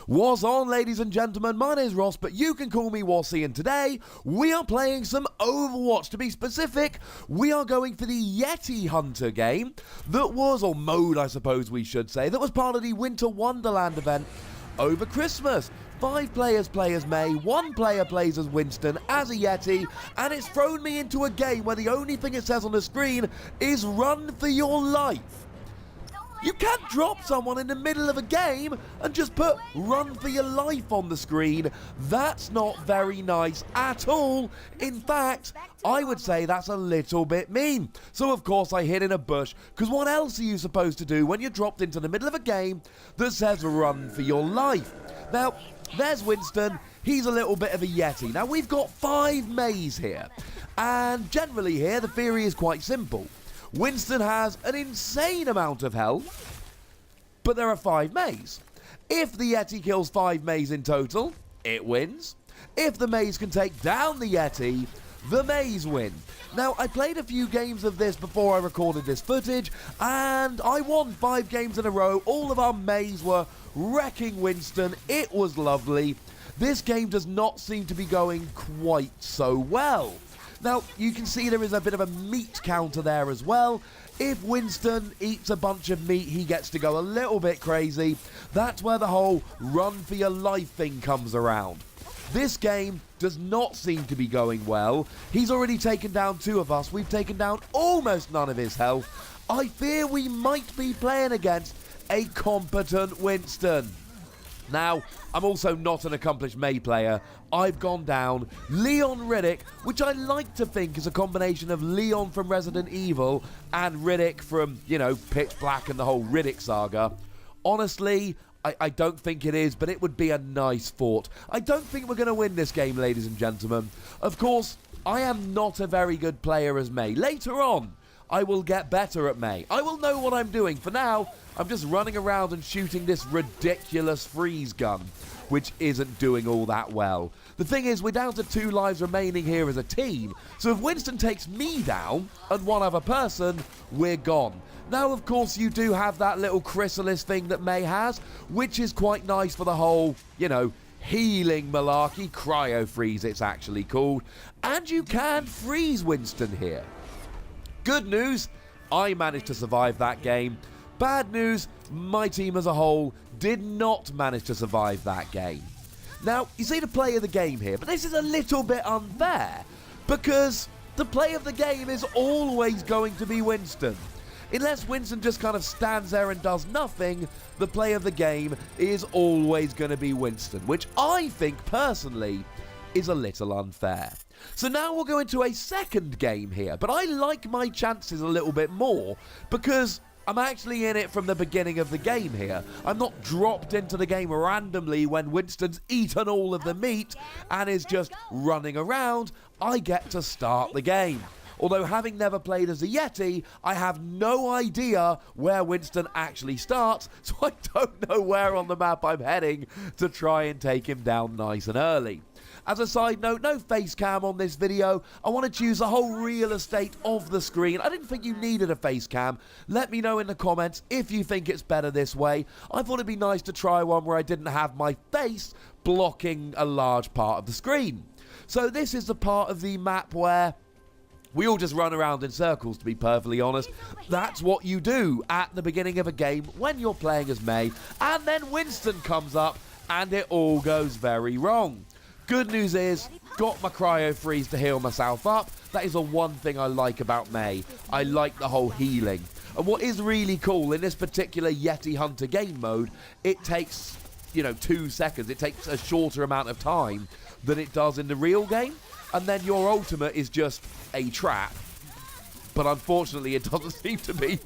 What's on, ladies and gentlemen? My name is Ross, but you can call me Wossy, and today we are playing some Overwatch. To be specific, we are going for the Yeti Hunter game that was, or mode I suppose we should say, that was part of the Winter Wonderland event over Christmas. 5 players play as Mei, 1 player plays as Winston as a Yeti, and it's thrown me into a game where the only thing it says on the screen is run for your life. You can't drop someone in the middle of a game and just put run for your life on the screen. That's not very nice at all. In fact, I would say that's a little bit mean. So of course I hid in a bush, because what else are you supposed to do when you're dropped into the middle of a game that says run for your life? Now, there's Winston. He's a little bit of a Yeti. Now, we've got 5 Meis here, and generally here the theory is quite simple. Winston has an insane amount of health, but there are 5 Meis. If the Yeti kills 5 Meis in total, it wins. If the Meis can take down the Yeti, the Meis win. Now, I played a few games of this before I recorded this footage, and I won 5 games in a row. All of our Meis were wrecking Winston. It was lovely. This game does not seem to be going quite so well. Now, you can see there is a bit of a meat counter there as well. If Winston eats a bunch of meat, he gets to go a little bit crazy. That's where the whole run for your life thing comes around. This game does not seem to be going well. He's already taken down 2 of us. We've taken down almost none of his health. I fear we might be playing against a competent Winston. Now, I'm also not an accomplished Mei player. I've gone down Leon Riddick, which I like to think is a combination of Leon from Resident Evil and Riddick from, you know, Pitch Black and the whole Riddick saga. Honestly, I don't think it is, but it would be a nice fort. I don't think we're going to win this game, ladies and gentlemen. Of course, I am not a very good player as Mei. Later on, I will get better at Mei. I will know what I'm doing. For now, I'm just running around and shooting this ridiculous freeze gun, which isn't doing all that well. The thing is, we're down to 2 lives remaining here as a team, so if Winston takes me down and 1 other person, we're gone. Now, of course, you do have that little chrysalis thing that Mei has, which is quite nice for the whole, you know, healing malarkey. Cryo-Freeze, it's actually called. And you can freeze Winston here. Good news, I managed to survive that game. Bad news, my team as a whole did not manage to survive that game. Now, you see the play of the game here, but this is a little bit unfair, because the play of the game is always going to be Winston. Unless Winston just kind of stands there and does nothing, the play of the game is always going to be Winston, which I think, personally, is a little unfair. So now we'll go into a second game here, but I like my chances a little bit more, because I'm actually in it from the beginning of the game here. I'm not dropped into the game randomly when Winston's eaten all of the meat and is just running around. I get to start the game. Although, having never played as a Yeti, I have no idea where Winston actually starts, so I don't know where on the map I'm heading to try and take him down nice and early. As a side note, no face cam on this video. I wanted to use the whole real estate of the screen. I didn't think you needed a face cam. Let me know in the comments if you think it's better this way. I thought it'd be nice to try one where I didn't have my face blocking a large part of the screen. So this is the part of the map where we all just run around in circles, to be perfectly honest. That's what you do at the beginning of a game when you're playing as Mei. And then Winston comes up and it all goes very wrong. Good news is, got my Cryo-Freeze to heal myself up. That is the one thing I like about Mei. I like the whole healing. And what is really cool in this particular Yeti Hunter game mode, it takes, you know, 2 seconds. It takes a shorter amount of time than it does in the real game. And then your ultimate is just a trap. But unfortunately, it doesn't seem to be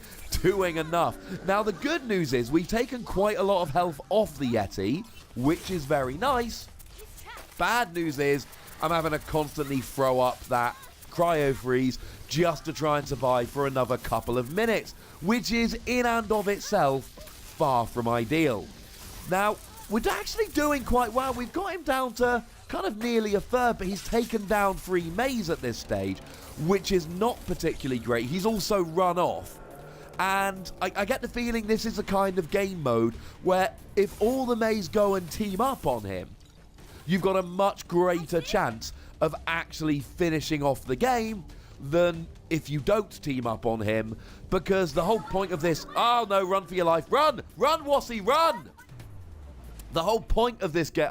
doing enough. Now, the good news is we've taken quite a lot of health off the Yeti, which is very nice. Bad news is I'm having to constantly throw up that Cryo-Freeze just to try and survive for another couple of minutes, which is in and of itself far from ideal. Now, we're actually doing quite well. We've got him down to kind of nearly a third, but he's taken down 3 Meis at this stage, which is not particularly great. He's also run off. And I get the feeling this is the kind of game mode where if all the Meis go and team up on him, you've got a much greater chance of actually finishing off the game than if you don't team up on him, because the whole point of this... Oh no, run for your life. Run! Run, Wossy, run! The whole point of this game...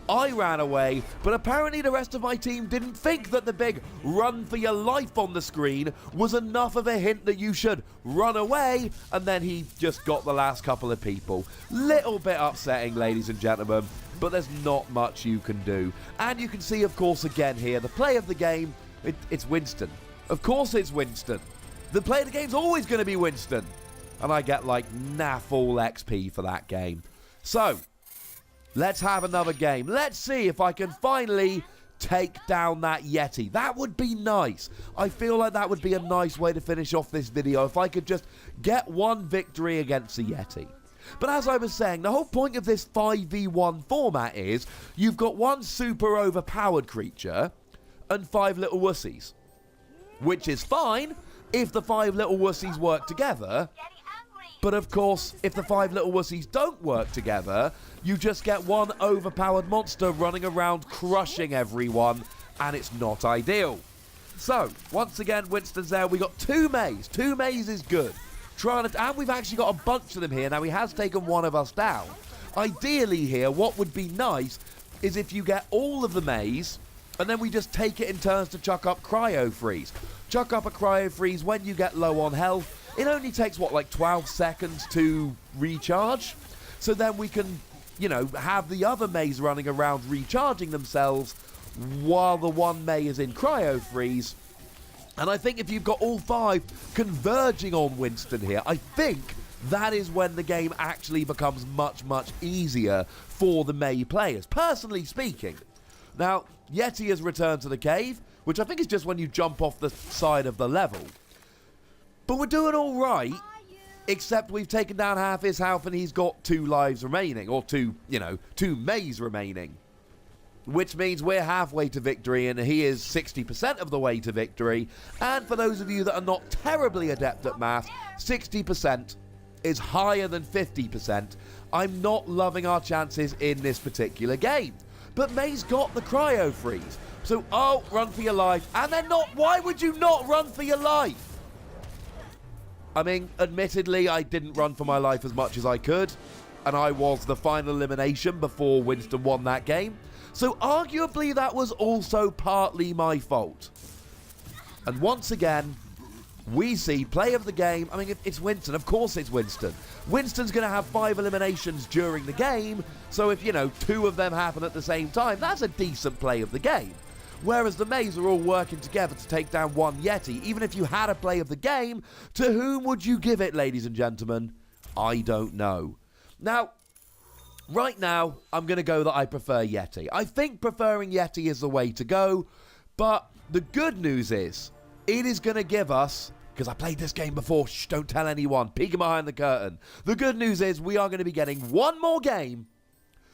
I ran away, but apparently the rest of my team didn't think that the big run for your life on the screen was enough of a hint that you should run away, and then he just got the last couple of people. Little bit upsetting, ladies and gentlemen, but there's not much you can do. And you can see, of course, again here, the play of the game, it's Winston. Of course it's Winston. The play of the game's always going to be Winston. And I get like naff all XP for that game. So... let's have another game. Let's see if I can finally take down that Yeti. That would be nice. I feel like that would be a nice way to finish off this video if I could just get one victory against the Yeti. But as I was saying, the whole point of this 5v1 format is you've got one super overpowered creature and 5 little wussies. Which is fine if the 5 little wussies work together. But of course, if the 5 little wussies don't work together, you just get one overpowered monster running around crushing everyone, and it's not ideal. So, once again, Winston's there. We got 2 Meis. 2 Meis is good. And we've actually got a bunch of them here. Now, he has taken one of us down. Ideally here, what would be nice is if you get all of the Meis, and then we just take it in turns to chuck up Cryo-Freeze. Chuck up a Cryo-Freeze when you get low on health. It only takes, what, like 12 seconds to recharge? So then we can, you know, have the other Meis running around recharging themselves while the one Mei is in Cryo-Freeze. And I think if you've got all 5 converging on Winston here, I think that is when the game actually becomes much, much easier for the Mei players, personally speaking. Now, Yeti has returned to the cave, which I think is just when you jump off the side of the level. But we're doing all right, except we've taken down half his health and he's got 2 lives remaining, or 2 Meis remaining. Which means we're halfway to victory and he is 60% of the way to victory. And for those of you that are not terribly adept at math, 60% is higher than 50%. I'm not loving our chances in this particular game. But Meis got the Cryo-Freeze. So, run for your life. And then why would you not run for your life? I mean, admittedly, I didn't run for my life as much as I could, and I was the final elimination before Winston won that game, so arguably that was also partly my fault. And once again, we see play of the game. I mean, it's Winston. Of course it's Winston. Winston's going to have 5 eliminations during the game, so if, 2 of them happen at the same time, that's a decent play of the game. Whereas the Meis are all working together to take down one Yeti. Even if you had a play of the game, to whom would you give it, ladies and gentlemen? I don't know. Now, right now, I'm going to go that I prefer Yeti. I think preferring Yeti is the way to go, but the good news is, it is going to give us, because I played this game before, shh, don't tell anyone, peeking behind the curtain. The good news is we are going to be getting one more game,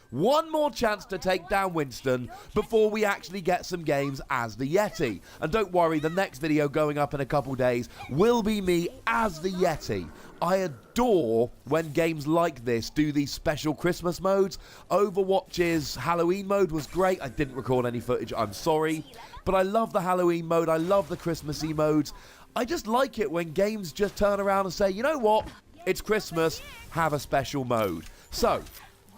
one more chance to take down Winston before we actually get some games as the Yeti. And don't worry, the next video going up in a couple days will be me as the Yeti. I adore when games like this do these special Christmas modes. Overwatch's Halloween mode was great. I didn't record any footage, I'm sorry. But I love the Halloween mode, I love the Christmassy modes. I just like it when games just turn around and say, you know what, it's Christmas, have a special mode. So,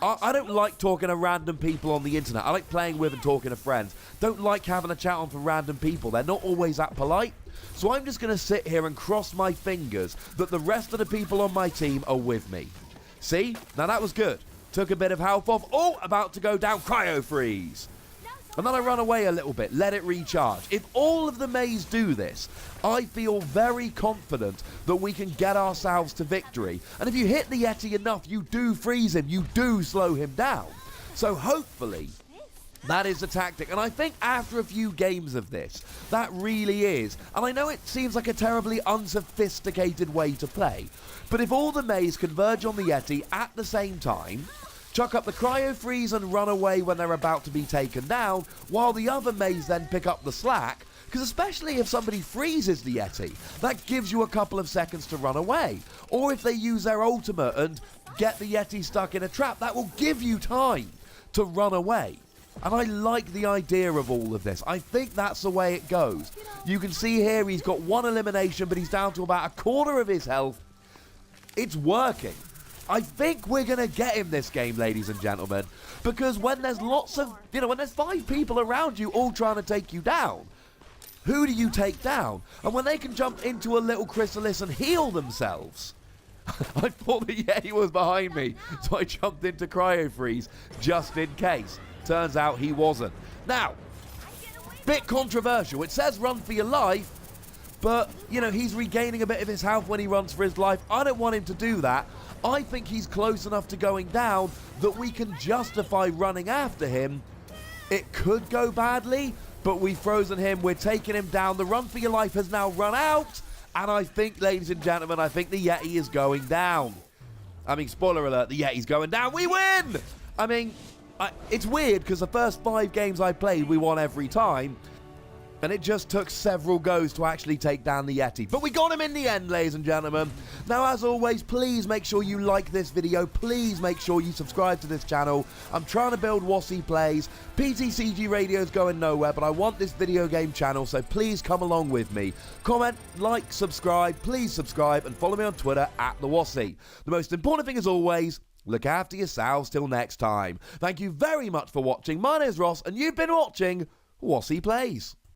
I don't like talking to random people on the internet. I like playing with and talking to friends. Don't like having a chat on for random people. They're not always that polite. So I'm just going to sit here and cross my fingers that the rest of the people on my team are with me. See? Now that was good. Took a bit of health off. Oh, about to go down. Cryo-Freeze. And then I run away a little bit, let it recharge. If all of the Meis do this, I feel very confident that we can get ourselves to victory. And if you hit the Yeti enough, you do freeze him, you do slow him down. So hopefully, that is the tactic. And I think after a few games of this, that really is. And I know it seems like a terribly unsophisticated way to play, but if all the Meis converge on the Yeti at the same time, chuck up the Cryo-Freeze and run away when they're about to be taken down, while the other Meis then pick up the slack, Because especially if somebody freezes the Yeti, that gives you a couple of seconds to run away. Or if they use their ultimate and get the Yeti stuck in a trap, that will give you time to run away. And I like the idea of all of this. I think that's the way it goes. You can see here he's got one elimination, but he's down to about a quarter of his health. It's working. I think we're going to get him this game, ladies and gentlemen, because when there's lots of, when there's 5 people around you all trying to take you down, who do you take down? And when they can jump into a little chrysalis and heal themselves. I thought the Yeti was behind me, so I jumped into Cryo-Freeze just in case. Turns out he wasn't. Now, bit controversial. It says run for your life, but, he's regaining a bit of his health when he runs for his life. I don't want him to do that. I think he's close enough to going down that we can justify running after him. It could go badly, but we've frozen him. We're taking him down. The run for your life has now run out. And I think, ladies and gentlemen, I think the Yeti is going down. I mean, spoiler alert, the Yeti's going down. We win! I mean, it's weird because the first 5 games I played, we won every time. And it just took several goes to actually take down the Yeti. But we got him in the end, ladies and gentlemen. Now, as always, please make sure you like this video. Please make sure you subscribe to this channel. I'm trying to build Wossy Plays. PTCG Radio's going nowhere, but I want this video game channel, so please come along with me. Comment, like, subscribe. Please subscribe and follow me on Twitter @TheWossy. The most important thing, as always, look after yourselves till next time. Thank you very much for watching. My name is Ross, and you've been watching Wossy Plays.